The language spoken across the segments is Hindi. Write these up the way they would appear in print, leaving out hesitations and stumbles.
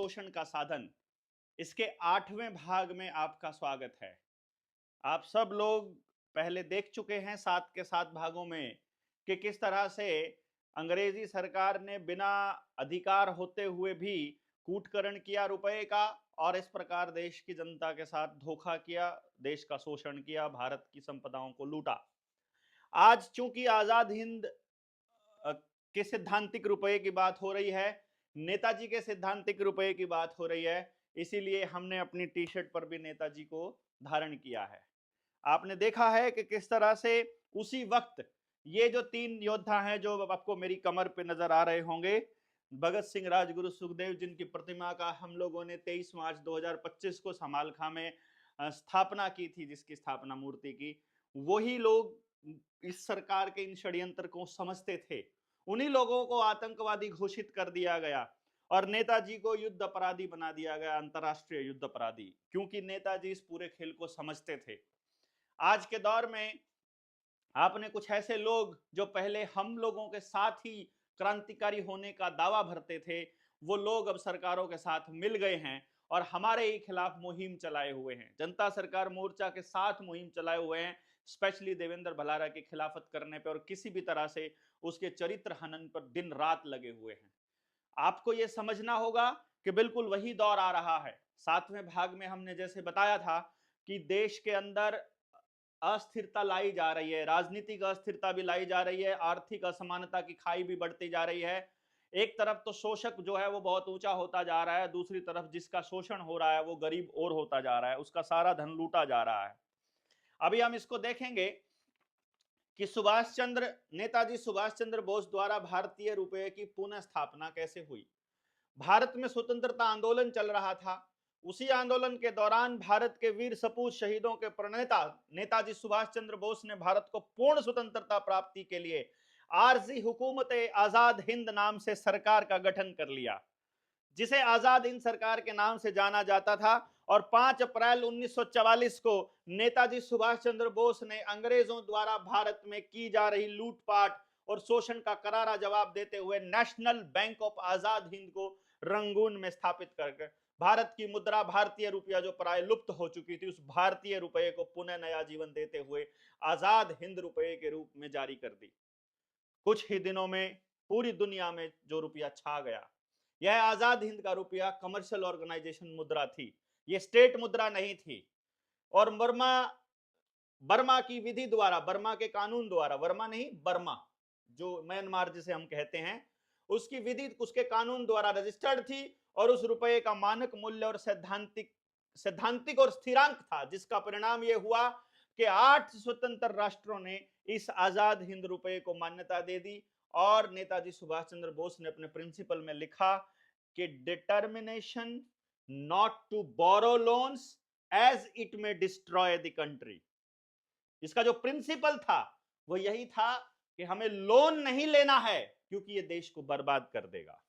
शोषण का साधन, इसके 8वें भाग में आपका स्वागत है। आप सब लोग पहले देख चुके हैं 7 के 7 भागों में कि किस तरह से अंग्रेजी सरकार ने बिना अधिकार होते हुए भी कूटकरण किया रुपए का और इस प्रकार देश की जनता के साथ धोखा किया, देश का शोषण किया, भारत की संपदाओं को लूटा। आज चूंकि आजाद हिंद के सैद्धांतिक रुपए की बात हो रही है, नेताजी के सैद्धांतिक रुपए की बात हो रही है, इसीलिए हमने अपनी टी शर्ट पर भी नेताजी को धारण किया है। आपने देखा है कि किस तरह से उसी वक्त ये जो 3 योद्धा हैं जो आपको मेरी कमर पे नजर आ रहे होंगे, भगत सिंह, राजगुरु, सुखदेव, जिनकी प्रतिमा का हम लोगों ने 23 मार्च 2025 को समालखा में स्थापना की थी, जिसकी स्थापना मूर्ति की, वही लोग इस सरकार के इन षड्यंत्र को समझते थे। उन्हीं लोगों को आतंकवादी घोषित कर दिया गया और नेताजी को युद्ध अपराधी बना दिया गया, अंतरराष्ट्रीय युद्ध अपराधी, क्योंकि नेताजी इस पूरे खेल को समझते थे। आज के दौर में आपने कुछ ऐसे लोग जो पहले हम लोगों के साथ ही क्रांतिकारी होने का दावा भरते थे, वो लोग अब सरकारों के साथ मिल गए हैं और हमारे ही खिलाफ मुहिम चलाए हुए हैं। जनता सरकार मोर्चा के साथ मुहिम चलाए हुए हैं, स्पेशली देवेंद्र भलारा की खिलाफत करने पर और किसी भी तरह से उसके चरित्र हनन पर दिन रात लगे हुए हैं। आपको यह समझना होगा कि बिल्कुल वही दौर आ रहा है। 7वें भाग में हमने जैसे बताया था कि देश के अंदर अस्थिरता लाई जा रही है, राजनीतिक अस्थिरता भी लाई जा रही है, आर्थिक असमानता की खाई भी बढ़ती जा रही है। एक तरफ तो शोषक जो है वो बहुत ऊंचा होता जा रहा है, दूसरी तरफ जिसका शोषण हो रहा है वो गरीब और होता जा रहा है, उसका सारा धन लूटा जा रहा है। अभी हम इसको देखेंगे कि नेताजी सुभाष चंद्र बोस द्वारा भारतीय रुपये की पुनः स्थापना कैसे हुई। भारत में स्वतंत्रता आंदोलन चल रहा था। उसी आंदोलन के दौरान भारत के वीर सपूत शहीदों के प्रणेता नेताजी सुभाष चंद्र बोस ने भारत को पूर्ण स्वतंत्रता प्राप्ति के लिए आरजी हुकूमत आजाद हिंद नाम से सरकार का गठन कर लिया, जिसे आजाद हिंद सरकार के नाम से जाना जाता था। और 5 अप्रैल 1944 को नेताजी सुभाष चंद्र बोस ने अंग्रेजों द्वारा भारत में की जा रही लूटपाट और शोषण का करारा जवाब देते हुए national bank of Azad Hind को रंगून में स्थापित करके भारत की मुद्रा, भारतीय रुपया जो प्राय लुप्त हो चुकी थी, उस भारतीय रुपये को पुनः नया जीवन देते हुए आजाद हिंद रुपये के रूप में जारी कर दी। कुछ ही दिनों में पूरी दुनिया में जो रुपया छा गया, यह आजाद हिंद का रुपया कमर्शियल ऑर्गेनाइजेशन मुद्रा थी, यह स्टेट मुद्रा नहीं थी। और बर्मा की विधि द्वारा, बर्मा के कानून द्वारा, वर्मा नहीं बर्मा जो म्यांमार जिसे हम कहते हैं, उसकी विधि उसके कानून द्वारा रजिस्टर्ड थी और उस रुपये का मानक मूल्य और सैद्धांतिक और स्थिरांक था, जिसका परिणाम यह हुआ कि 8 स्वतंत्र राष्ट्रों ने इस आजाद हिंद रुपये को मान्यता दे दी। और नेताजी सुभाष चंद्र बोस ने अपने प्रिंसिपल में लिखा कि determination not to borrow loans as it may destroy the country. इसका जो प्रिंसिपल था वो यही था कि हमें लोन नहीं लेना है क्योंकि ये देश को बर्बाद कर देगा।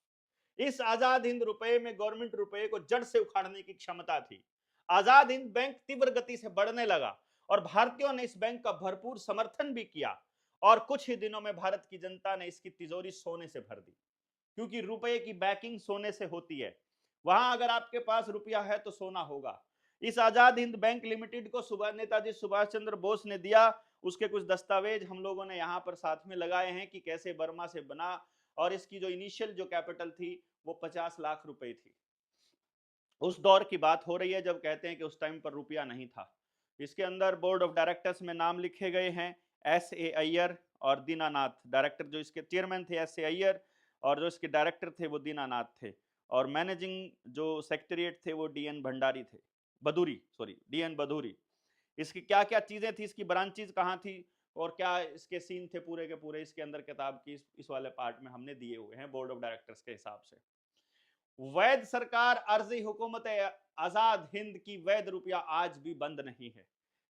इस आजाद हिंद रुपये में गवर्नमेंट रुपये को जड़ से उखाड़ने की क्षमता थी। आजाद हिंद बैंक तीव्र गति से बढ़ने लगा और भारतीयों ने इस बैंक का भरपूर समर्थन भी किया और कुछ ही दिनों में भारत की जनता ने इसकी तिजोरी सोने से भर दी, क्योंकि रुपये की बैकिंग सोने से होती है। वहां अगर आपके पास रुपया है तो सोना होगा। इस आजाद हिंद बैंक लिमिटेड को नेताजी सुभाष चंद्र बोस ने दिया। उसके कुछ दस्तावेज हम लोगों ने यहाँ पर साथ में लगाए हैं कि कैसे बर्मा से बना, और इसकी जो इनिशियल जो कैपिटल थी वो 50 लाख रुपए थी। उस दौर की बात हो रही है जब कहते हैं कि उस टाइम पर रुपया नहीं था। इसके अंदर बोर्ड ऑफ डायरेक्टर्स में नाम लिखे गए हैं S.A. अय्यर और दीनानाथ। डायरेक्टर जो इसके चेयरमैन थे S.A. अय्यर और जो इसके डायरेक्टर थे वो दीनानाथ थे, और मैनेजिंग जो सेक्रेटरीट थे वो D.N. भंडारी थे, D.N. बदूरी। इसकी क्या क्या चीजें थी, इसकी ब्रांचेज कहाँ थी और क्या इसके सीन थे पूरे के पूरे, इसके अंदर किताब की इस वाले पार्ट में हमने दिए हुए हैं बोर्ड ऑफ डायरेक्टर्स के हिसाब से। वैध सरकार अर्जी हुकूमत आजाद हिंद की वैध रुपया आज भी बंद नहीं है।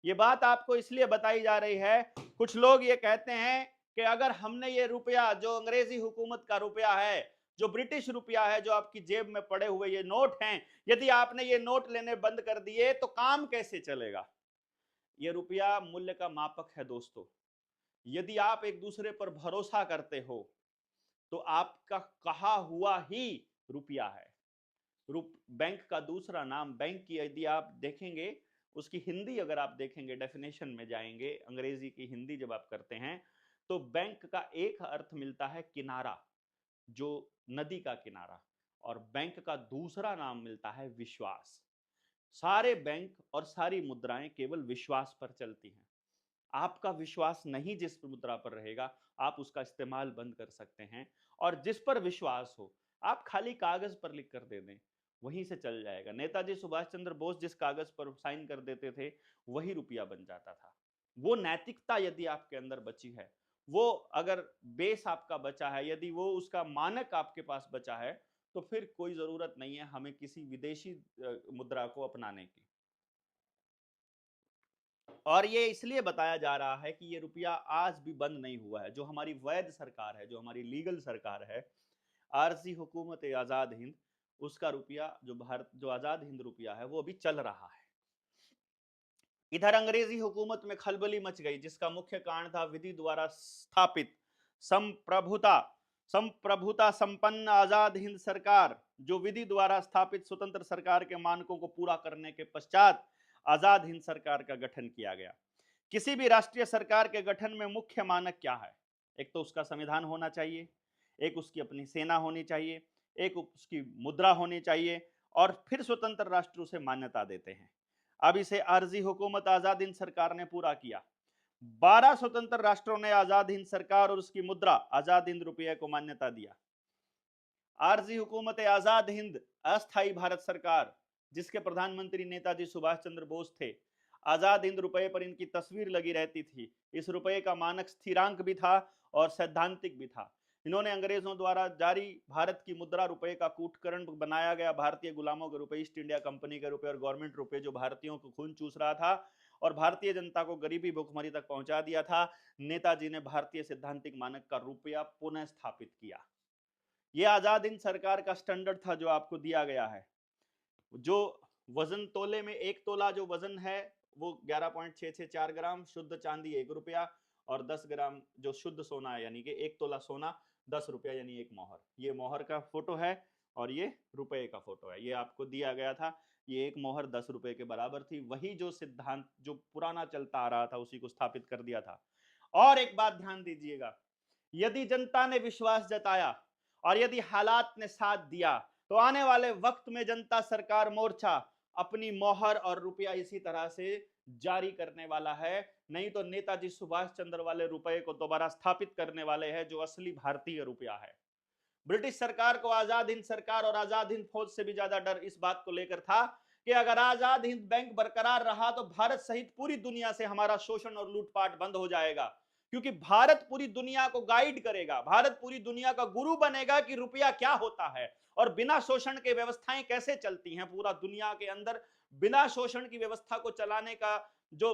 ये बात आपको इसलिए बताई जा रही है, कुछ लोग ये कहते हैं कि अगर हमने ये रुपया जो अंग्रेजी हुकूमत का रुपया है, जो ब्रिटिश रुपया है, जो आपकी जेब में पड़े हुए ये नोट हैं, यदि आपने ये नोट लेने बंद कर दिए तो काम कैसे चलेगा। ये रुपया मूल्य का मापक है दोस्तों। यदि आप एक दूसरे पर भरोसा करते हो तो आपका कहा हुआ ही रुपया है। बैंक का दूसरा नाम, बैंक की यदि आप देखेंगे, उसकी हिंदी अगर आप देखेंगे, डेफिनेशन में जाएंगे, अंग्रेजी की हिंदी जब आप करते हैं, तो बैंक का एक अर्थ मिलता है किनारा, जो नदी का किनारा, और बैंक का दूसरा नाम मिलता है विश्वास। सारे बैंक और सारी मुद्राएं केवल विश्वास पर चलती हैं। आपका विश्वास नहीं जिस मुद्रा पर रहेगा, आप उसका इस्तेमाल बंद कर सकते हैं, और जिस पर विश्वास हो, आप खाली कागज पर लिख कर दे दें, वहीं से चल जाएगा। नेताजी सुभाष चंद्र बोस जिस कागज पर साइन कर देते थे, वही रुपया बन जाता था। वो नैतिकता यदि आपके अंदर बची है, वो अगर बेस आपका बचा है, यदि वो उसका मानक आपके पास बचा है, तो फिर कोई जरूरत नहीं है हमें किसी विदेशी मुद्रा को अपनाने की। और ये इसलिए बताया जा रहा है कि ये रुपया आज भी बंद नहीं हुआ है। जो हमारी वैध सरकार है, जो हमारी लीगल सरकार है, आरजी हुकूमत आजाद हिंद, उसका रुपया जो आजाद हिंद रुपया है, वो अभी चल रहा है। इधर अंग्रेजी हुकूमत में खलबली मच गई, जिसका मुख्य कारण था विधि द्वारा स्थापित संप्रभुता संपन्न आजाद हिंद सरकार, जो विधि द्वारा स्थापित स्वतंत्र सरकार के मानकों को पूरा करने के पश्चात आजाद हिंद सरकार का गठन किया गया। किसी भी राष्ट्रीय सरकार के गठन में मुख्य मानक क्या है? एक तो उसका संविधान होना चाहिए, एक उसकी अपनी सेना होनी चाहिए, एक उसकी मुद्रा होनी चाहिए, और फिर स्वतंत्र राष्ट्र उसे मान्यता देते हैं। अब इसे आरजी हुकूमत आजाद हिंद सरकार ने पूरा किया। 12 स्वतंत्र राष्ट्रों ने आजाद हिंद सरकार और उसकी मुद्रा आजाद हिंद रुपये को मान्यता दिया। आरजी हुकूमत आजाद हिंद अस्थायी भारत सरकार, जिसके प्रधानमंत्री नेताजी सुभाष चंद्र बोस थे, आजाद हिंद रुपये पर इनकी तस्वीर लगी रहती थी। इस रुपये का मानक स्थिरांक भी था और सैद्धांतिक भी था। इन्होंने अंग्रेजों द्वारा जारी भारत की मुद्रा रुपये का कूटकरण बनाया गया भारतीय गुलामों के रुपये, ईस्ट इंडिया कंपनी के रुपये और गवर्नमेंट रुपये, जो भारतीयों को खून चूस रहा था और भारतीय जनता को गरीबी भुखमरी तक पहुंचा दिया था। नेताजी ने भारतीय सैद्धांतिक मानक का रुपया पुनः स्थापित किया। यह आजाद हिंद सरकार का स्टैंडर्ड था जो आपको दिया गया है। जो वजन तोले में, एक तोला जो वजन है वो 11.664 ग्राम, शुद्ध चांदी 1 रुपया, और 10 ग्राम जो शुद्ध सोना है, यानी कि 1 तोला सोना 10 रुपया, यानी 1 मोहर। ये मोहर का फोटो है और ये रुपए का फोटो है। ये आपको दिया गया था। ये 1 मोहर 10 रुपए के बराबर थी। वही जो सिद्धांत जो पुराना चलता आ रहा था, उसी को स्थापित कर दिया था। और एक बात ध्यान दीजिएगा, यदि जनता ने विश्वास जताया और यदि हालात ने साथ दिया, तो आने वाले वक्त में जनता सरकार मोर्चा अपनी मोहर और रुपया इसी तरह से जारी करने वाला है। नहीं तो नेताजी सुभाष चंद्र वाले रुपये को दोबारा स्थापित करने वाले हैं, जो असली भारतीय रुपया है। ब्रिटिश सरकार को आजाद हिंद सरकार और आजाद हिंद फौज से भी ज्यादा डर इस बात को लेकर था कि अगर आजाद हिंद बैंक बरकरार रहा तो भारत सहित पूरी दुनिया से हमारा शोषण और लूटपाट बंद हो जाएगा, क्योंकि भारत पूरी दुनिया को गाइड करेगा, भारत पूरी दुनिया का गुरु बनेगा कि रुपया क्या होता है और बिना शोषण के व्यवस्थाएं कैसे चलती हैं पूरा दुनिया के अंदर। बिना शोषण की व्यवस्था को चलाने का जो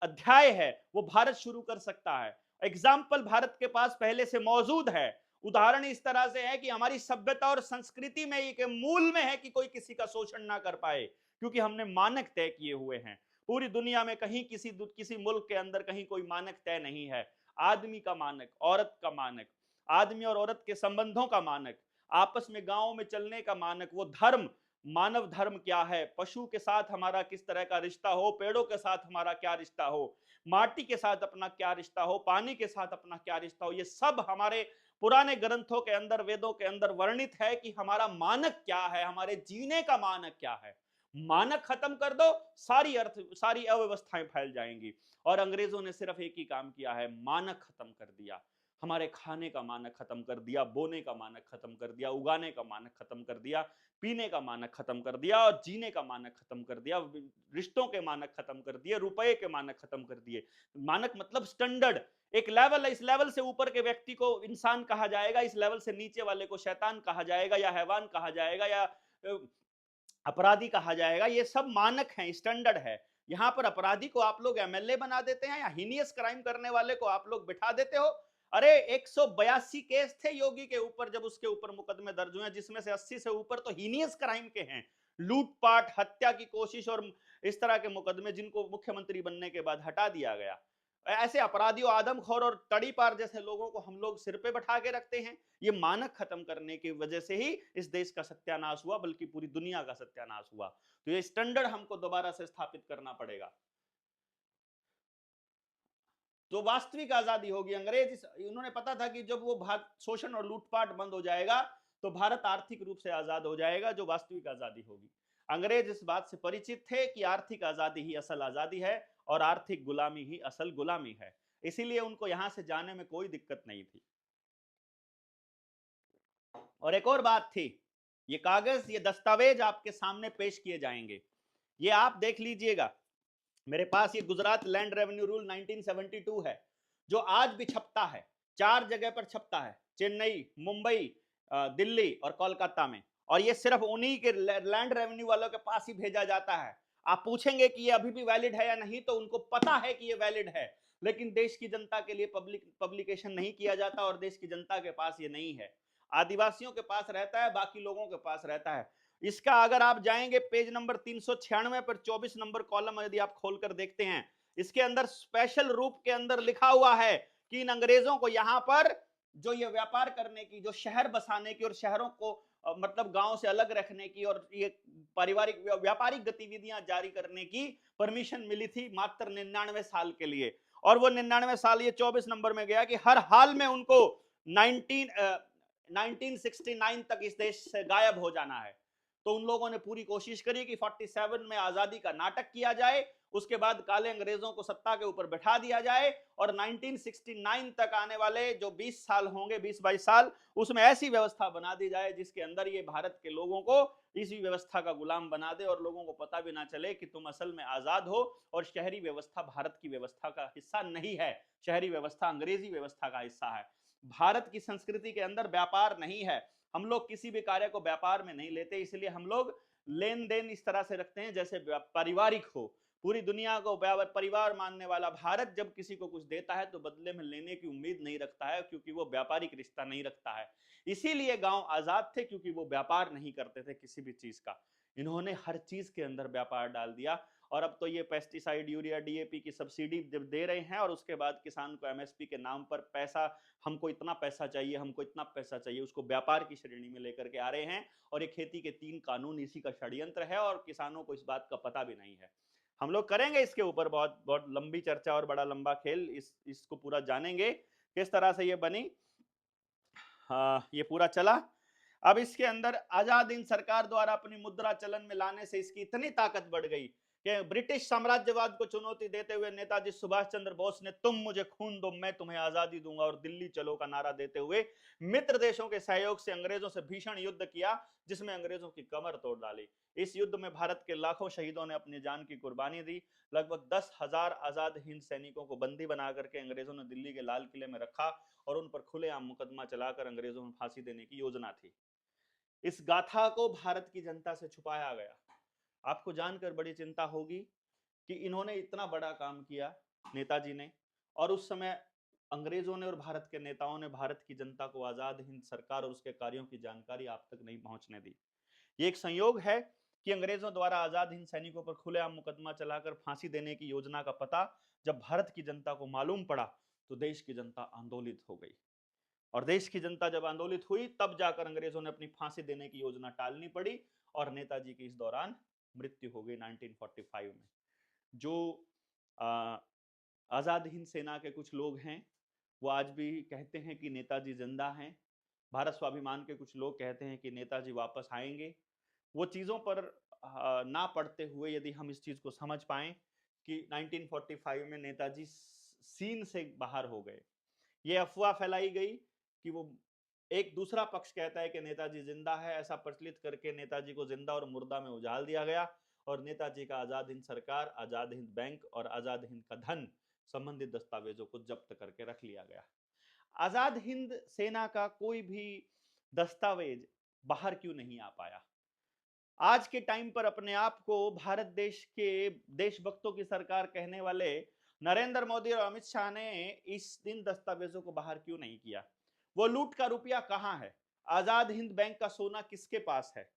अध्याय है वो भारत शुरू कर सकता है। एग्जाम्पल भारत के पास पहले से मौजूद है। उदाहरण इस तरह से है कि हमारी सभ्यता और संस्कृति में एक मूल में है कि कोई किसी का शोषण ना कर पाए, क्योंकि हमने मानक तय किए हुए हैं। पूरी दुनिया में कहीं किसी मुल्क के अंदर कहीं कोई मानक तय नहीं है। आदमी का मानक, औरत का मानक, आदमी और औरत के संबंधों का मानक, आपस में गांवों में चलने का मानक, वो धर्म, मानव धर्म क्या है, पशु के साथ हमारा किस तरह का रिश्ता हो, पेड़ों के साथ हमारा क्या रिश्ता हो, माटी के साथ अपना क्या रिश्ता हो, पानी के साथ अपना क्या रिश्ता हो, ये सब हमारे पुराने ग्रंथों के अंदर, वेदों के अंदर वर्णित है कि हमारा मानक क्या है, हमारे जीने का मानक क्या है। मानक खत्म कर दो, सारी अव्यवस्थाएं फैल जाएंगी। और अंग्रेजों ने सिर्फ एक ही काम किया है, मानक खत्म कर दिया। हमारे खाने का मानक खत्म कर दिया, बोने का मानक खत्म कर दिया, उगाने का मानक खत्म कर दिया, पीने का मानक खत्म कर दिया और जीने का मानक खत्म कर दिया, रिश्तों के मानक खत्म कर दिए, रुपए के मानक खत्म कर दिए। मानक मतलब स्टैंडर्ड, एक लेवल है, इस लेवल से ऊपर के व्यक्ति को इंसान कहा जाएगा, इस लेवल से नीचे वाले को शैतान कहा जाएगा या हैवान कहा जाएगा या अपराधी कहा जाएगा। ये सब मानक हैं, स्टैंडर्ड है। यहां पर अपराधी को आप लोग एमएलए बना देते हैं या हीनियस क्राइम करने वाले को आप लोग बिठा देते हो। अरे 182 केस थे योगी के ऊपर, जब उसके ऊपर मुकदमे दर्ज हुए, जिसमें से 80 से ऊपर तो हीनियस क्राइम के हैं, लूटपाट, हत्या की कोशिश और इस तरह के मुकदमे, जिनको मुख्यमंत्री बनने के बाद हटा दिया गया। ऐसे अपराधियों, आदमखोर और तड़ीपार जैसे लोगों को हम लोग सिर पे बैठा के रखते हैं। ये मानक खत्म करने की वजह से ही इस देश का सत्यानाश हुआ, बल्कि पूरी दुनिया का सत्यानाश हुआ। तो ये स्टैंडर्ड हमको दोबारा से स्थापित करना पड़ेगा। तो वास्तविक आजादी होगी। उन्होंने पता था कि जब वो भाग शोषण और लूटपाट बंद हो जाएगा तो भारत आर्थिक रूप से आजाद हो जाएगा, जो वास्तविक आजादी होगी। अंग्रेज इस बात से परिचित थे कि आर्थिक आजादी ही असल आजादी है और आर्थिक गुलामी ही असल गुलामी है। इसीलिए उनको यहां से जाने में कोई दिक्कत नहीं थी। और एक और बात थी, ये कागज, ये दस्तावेज आपके सामने पेश किए जाएंगे, ये आप देख लीजिएगा। मेरे पास ये गुजरात लैंड रेवेन्यू रूल 1972 है, जो आज भी छपता है। 4 जगह पर छपता है, चेन्नई, मुंबई, दिल्ली और कोलकाता में। और ये सिर्फ उन्हीं के लैंड रेवेन्यू वालों के पास ही भेजा जाता है। आप पूछेंगे कि ये अभी भी वैलिड है या नहीं, तो उनको पता है कि ये वैलिड है, लेकिन देश की जनता के लिए पब्लिकेशन नहीं किया जाता और देश की जनता के पास ये नहीं है। आदिवासियों के पास रहता है, बाकी लोगों के पास रहता है। इसका अगर आप जाएंगे पेज नंबर 396 पर 24 नंबर कॉलम यदि आप खोलकर देखते हैं, इसके अंदर स्पेशल रूप के अंदर लिखा हुआ है कि इन अंग्रेजों को यहां पर जो ये व्यापार करने की, जो शहर बसाने की और शहरों को मतलब गांव से अलग रखने की और ये पारिवारिक व्यापारिक गतिविधियां जारी करने की परमिशन मिली थी मात्र 99 साल के लिए। और वो 99 साल ये 24 नंबर में गया कि हर हाल में उनको 1969 तक इस देश से गायब हो जाना है। तो उन लोगों ने पूरी कोशिश करी कि 47 में आजादी का नाटक किया जाए, उसके बाद काले अंग्रेजों को सत्ता के ऊपर बैठा दिया जाए और 1969 तक आने वाले जो 20 साल होंगे, 20-22 साल, उसमें ऐसी व्यवस्था बना दी जाए जिसके अंदर ये भारत के लोगों को इसी व्यवस्था का गुलाम बना दे और लोगों को पता भी ना चले कि तुम असल में आजाद हो और शहरी व्यवस्था भारत की व्यवस्था का हिस्सा नहीं है, शहरी व्यवस्था अंग्रेजी व्यवस्था का हिस्सा है। भारत की संस्कृति के अंदर व्यापार नहीं है, हम लोग किसी भी कार्य को व्यापार में नहीं लेते, इसलिए हम लोग लेन देन इस तरह से रखते हैं जैसे पारिवारिक हो। पूरी दुनिया को परिवार मानने वाला भारत जब किसी को कुछ देता है तो बदले में लेने की उम्मीद नहीं रखता है, क्योंकि वो व्यापारिक रिश्ता नहीं रखता है। इसीलिए गांव आजाद थे, क्योंकि वो व्यापार नहीं करते थे किसी भी चीज का। इन्होंने हर चीज के अंदर व्यापार डाल दिया। और अब तो ये पेस्टिसाइड, यूरिया, डीएपी की सब्सिडी जब दे रहे हैं और उसके बाद किसान को एमएसपी के नाम पर पैसा, हमको इतना पैसा चाहिए, हमको इतना पैसा चाहिए, उसको व्यापार की श्रेणी में लेकर के आ रहे हैं। और ये खेती के 3 कानून इसी का षड्यंत्र है और किसानों को इस बात का पता भी नहीं है। हम लोग करेंगे इसके ऊपर बहुत बहुत लंबी चर्चा और बड़ा लंबा खेल, इसको पूरा जानेंगे किस तरह से ये बनी। ये पूरा चला। अब इसके अंदर आजाद हिंद सरकार द्वारा अपनी मुद्रा चलन में लाने से इसकी इतनी ताकत बढ़ गई कि ब्रिटिश साम्राज्यवाद को चुनौती देते हुए नेताजी सुभाष चंद्र बोस ने तुम मुझे खून दो मैं तुम्हें आजादी दूंगा और दिल्ली चलो का नारा देते हुए मित्र देशों के सहयोग से अंग्रेजों से भीषण युद्ध किया, जिसमें अंग्रेजों की कमर तोड़ डाली। इस युद्ध में भारत के लाखों शहीदों ने अपनी जान की कुर्बानी दी। लगभग 10,000 आजाद हिंद सैनिकों को बंदी बना करके अंग्रेजों ने दिल्ली के लाल किले में रखा और उन पर खुलेआम मुकदमा चलाकर अंग्रेजों में फांसी देने की योजना थी। इस गाथा को भारत की जनता से छुपाया गया। आपको जानकर बड़ी चिंता होगी कि इन्होंने इतना बड़ा काम किया, नेताजी ने, और उस समय अंग्रेजों ने और भारत के नेताओं ने भारत की जनता को आजाद हिंद सरकार और उसके कार्यों की जानकारी आप तक नहीं पहुंचने दी। ये एक संयोग है कि अंग्रेजों द्वारा आजाद हिंद सैनिकों पर खुलेआम मुकदमा चलाकर फांसी देने की योजना का पता जब भारत की जनता को मालूम पड़ा तो देश की जनता आंदोलित हो गई। और देश की जनता जब आंदोलित हुई तब जाकर अंग्रेजों ने अपनी फांसी देने की योजना टालनी पड़ी और नेताजी की इस दौरान मृत्यु हो गई 1945 में। जो आजाद हिंद सेना के कुछ लोग हैं वो आज भी कहते हैं कि नेताजी जिंदा हैं। भारत स्वाभिमान के कुछ लोग कहते हैं कि नेताजी वापस आएंगे। वो चीज़ों पर ना पढ़ते हुए यदि हम इस चीज़ को समझ पाएं कि 1945 में नेताजी सीन से बाहर हो गए, ये अफवाह फैलाई गई कि वो एक दूसरा पक्ष कहता है कि नेताजी जिंदा है, ऐसा प्रचलित करके नेताजी को जिंदा और मुर्दा में उजाल दिया गया और नेताजी का आजाद हिंद सरकार, आजाद हिंद बैंक और आजाद हिंद का धन संबंधित दस्तावेजों को जब्त करके रख लिया गया। आजाद हिंद सेना का कोई भी दस्तावेज बाहर क्यों नहीं आ पाया? आज के टाइम पर अपने आप को भारत देश के देशभक्तों की सरकार कहने वाले नरेंद्र मोदी और अमित शाह ने इस दिन दस्तावेजों को बाहर क्यों नहीं किया? वो लूट का रुपया कहां है? आजाद हिंद बैंक का सोना किसके पास है?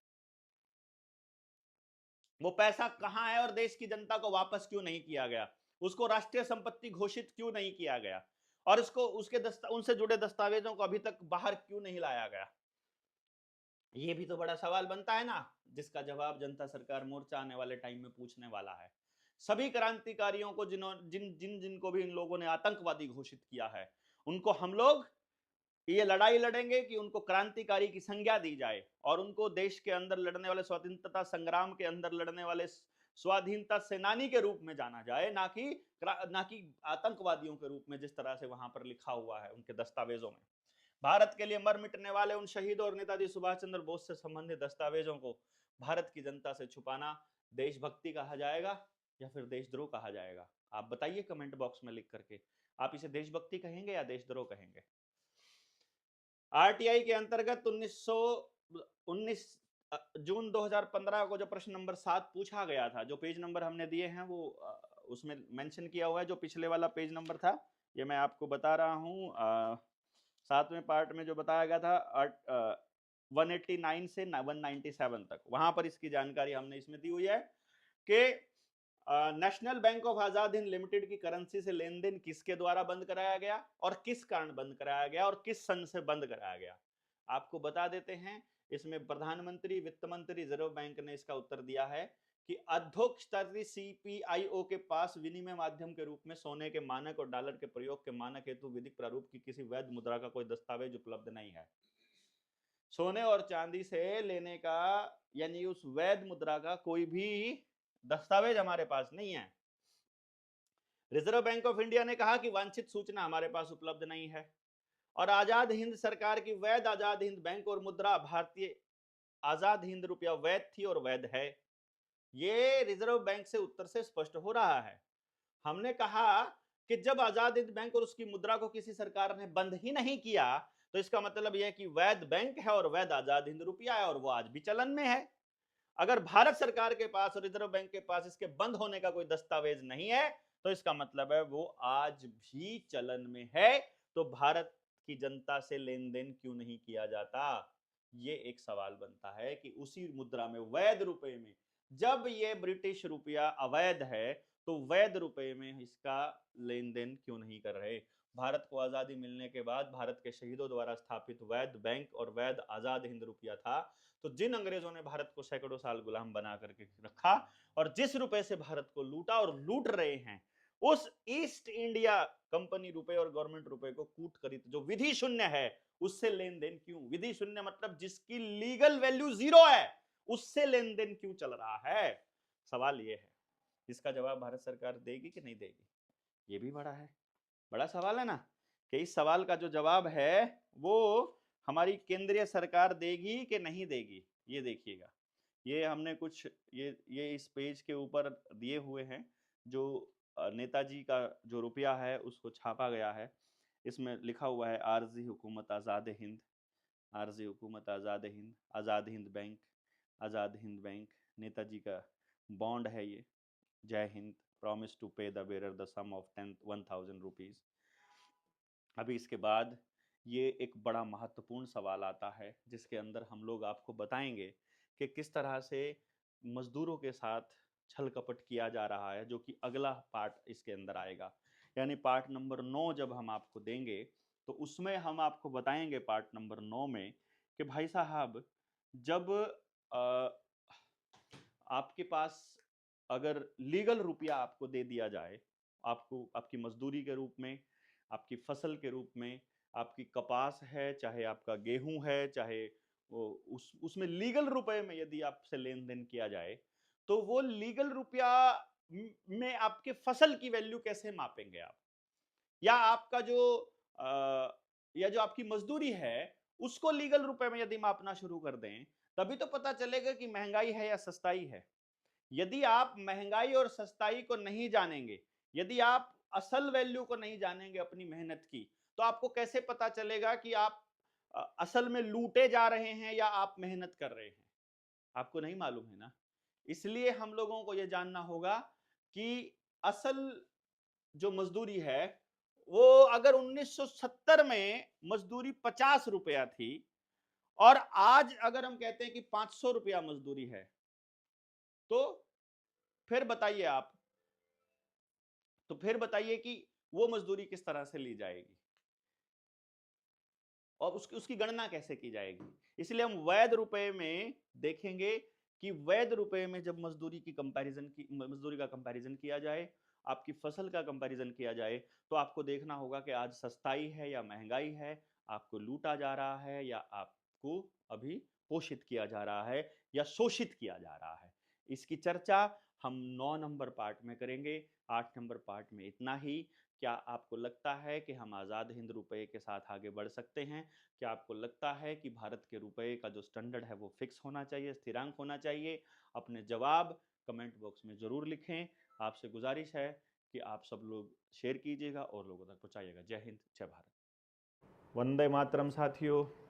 वो पैसा कहां है और देश की जनता को वापस क्यों नहीं किया गया? उसको राष्ट्रीय संपत्ति घोषित क्यों नहीं किया गया, और इसको उनसे जुड़े दस्तावेजों को अभी तक बाहर क्यों नहीं लाया गया? ये भी तो बड़ा सवाल बनता है ना, जिसका जवाब जनता सरकार मोर्चा आने वाले टाइम में पूछने वाला है। सभी क्रांतिकारियों को जिनको भी इन लोगों ने आतंकवादी घोषित किया है, उनको हम लोग ये लड़ाई लड़ेंगे कि उनको क्रांतिकारी की संज्ञा दी जाए और उनको देश के अंदर लड़ने वाले, स्वतंत्रता संग्राम के अंदर लड़ने वाले स्वाधीनता सेनानी के रूप में जाना जाए, ना कि आतंकवादियों के रूप में, जिस तरह से वहां पर लिखा हुआ है उनके दस्तावेजों में। भारत के लिए मर मिटने वाले उन शहीदों और नेताजी सुभाष चंद्र बोस से संबंधित दस्तावेजों को भारत की जनता से छुपाना देशभक्ति कहा जाएगा या फिर देशद्रोह कहा जाएगा? आप बताइए कमेंट बॉक्स में लिख करके, आप इसे देशभक्ति कहेंगे या देशद्रोह कहेंगे? आरटीआई के अंतर्गत 19 जून 2015 को जो प्रश्न नंबर 7 पूछा गया था, जो पेज नंबर हमने दिए हैं वो उसमें मेंशन किया हुआ है, जो पिछले वाला पेज नंबर था, ये मैं आपको बता रहा हूं। 7वें पार्ट में जो बताया गया था 189 से 197 तक, वहां पर इसकी जानकारी हमने इसमें दी हुई है कि national bank of Azad Hind limited की करेंसी से लेन देन किसके द्वारा बंद कराया गया और किस कारण बंद कराया गया और किस सन से बंद कराया गया? आपको बता देते हैं, इसमें प्रधानमंत्री, वित्त मंत्री, रिजर्व बैंक ने इसका उत्तर दिया है कि अध्यक्ष स्तरीय सीपीआईओ के पास विनिमय माध्यम के रूप में सोने के मानक और डॉलर के प्रयोग के मानक हेतु विधिक प्रारूप की किसी वैध मुद्रा का कोई दस्तावेज उपलब्ध नहीं है। सोने और चांदी से लेने का यानी उस वैध मुद्रा का कोई भी दस्तावेज हमारे पास नहीं है। रिजर्व बैंक ऑफ इंडिया ने कहा कि वांछित सूचना हमारे पास उपलब्ध नहीं है और आजाद हिंद सरकार की वैध आजाद हिंद बैंक और मुद्रा भारतीय आजाद हिंद रुपया वैध थी और वैध है। ये रिजर्व बैंक से उत्तर से स्पष्ट हो रहा है। हमने कहा कि जब आजाद हिंद बैंक और उसकी मुद्रा को किसी सरकार ने बंद ही नहीं किया, तो इसका मतलब यह कि वैध बैंक है और वैध आजाद हिंद रुपया है और वो आज भी चलन में है। अगर भारत सरकार के पास और रिजर्व बैंक के पास इसके बंद होने का कोई दस्तावेज नहीं है, तो इसका मतलब है वो आज भी चलन में है। तो भारत की जनता से लेन देन क्यों नहीं किया जाता? ये एक सवाल बनता है कि उसी मुद्रा में, वैध रुपए में, जब ये ब्रिटिश रुपया अवैध है, तो वैध रुपए में इसका लेन देन क्यों नहीं कर रहे? भारत को आजादी मिलने के बाद भारत के शहीदों द्वारा स्थापित वैध बैंक और वैध आजाद हिंद रुपया था। तो जिन अंग्रेजों ने भारत को सैकड़ों साल गुलाम बना करके रखा और जिस रुपए से भारत को लूटा और लूट रहे हैं, उस ईस्ट इंडिया कंपनी रुपए और गवर्नमेंट रुपए को कूट खरीद, जो विधि शून्य है, उससे लेन देन क्यों? विधि शून्य मतलब जिसकी लीगल वैल्यू जीरो है, उससे लेन देन क्यों चल रहा है? सवाल ये है, इसका जवाब भारत सरकार देगी कि नहीं देगी? ये भी बड़ा सवाल है ना, कि इस सवाल का जो जवाब है वो हमारी केंद्रीय सरकार देगी कि नहीं देगी? ये देखिएगा, ये हमने कुछ ये इस पेज के ऊपर दिए हुए हैं, जो नेताजी का जो रुपया है उसको छापा गया है। इसमें लिखा हुआ है RG Hukumat Azad Hind, Arzi Hukumat Azad Hind, Azad Hind bank, Azad Hind bank, Netaji का बॉन्ड है ये, जय हिंद, promise to pay the bearer the sum of 1000 rupees. अभी इसके बाद ये एक बड़ा महत्वपूर्ण सवाल आता है, जिसके अंदर हम लोग आपको बताएंगे कि किस तरह से मजदूरों के साथ छल कपट किया जा रहा है, जो कि अगला पार्ट इसके अंदर आएगा। यानी पार्ट नंबर 9 जब हम आपको देंगे, तो उसमें हम आपको बताएंगे पार्ट नंबर 9 में कि भाई साहब, जब आपके पास अगर लीगल रुपया आपको दे दिया जाए, आपको आपकी मजदूरी के रूप में, आपकी फसल के रूप में, आपकी कपास है, चाहे आपका गेहूं है, चाहे वो उसमें लीगल रुपए में यदि आपसे लेन देन किया जाए, तो वो लीगल रुपया में आपके फसल की वैल्यू कैसे मापेंगे आप? या आपका जो या जो आपकी मजदूरी है उसको लीगल रुपए में यदि मापना शुरू कर दें, तभी तो पता चलेगा कि महंगाई है या सस्ताई है। यदि आप महंगाई और सस्ताई को नहीं जानेंगे, यदि आप असल वैल्यू को नहीं जानेंगे अपनी मेहनत की, तो आपको कैसे पता चलेगा कि आप असल में लूटे जा रहे हैं या आप मेहनत कर रहे हैं? आपको नहीं मालूम है ना। इसलिए हम लोगों को यह जानना होगा कि असल जो मजदूरी है, वो अगर 1970 में मजदूरी 50 रुपया थी और आज अगर हम कहते हैं कि 500 रुपया मजदूरी है, तो फिर बताइए आप तो फिर बताइए कि वो मजदूरी किस तरह से ली जाएगी और उसकी उसकी गणना कैसे की जाएगी। इसलिए हम वैध रुपए में देखेंगे कि वैध रुपए में जब मजदूरी का कंपैरिजन किया जाए, आपकी फसल का कंपैरिजन किया जाए, तो आपको देखना होगा कि आज सस्ताई है या महंगाई है, आपको लूटा जा रहा है या आपको अभी पोषित किया जा रहा है या शोषित किया जा रहा है। इसकी चर्चा हम 9 नंबर पार्ट में करेंगे। 8 नंबर पार्ट में इतना ही। क्या आपको लगता है कि हम आज़ाद हिंद रुपये के साथ आगे बढ़ सकते हैं? क्या आपको लगता है कि भारत के रुपये का जो स्टैंडर्ड है वो फिक्स होना चाहिए, स्थिरांक होना चाहिए? अपने जवाब कमेंट बॉक्स में ज़रूर लिखें। आपसे गुजारिश है कि आप सब लोग शेयर कीजिएगा और लोगों तक पहुँचाइएगा। जय हिंद, जय भारत। वंदे मातरम साथियों।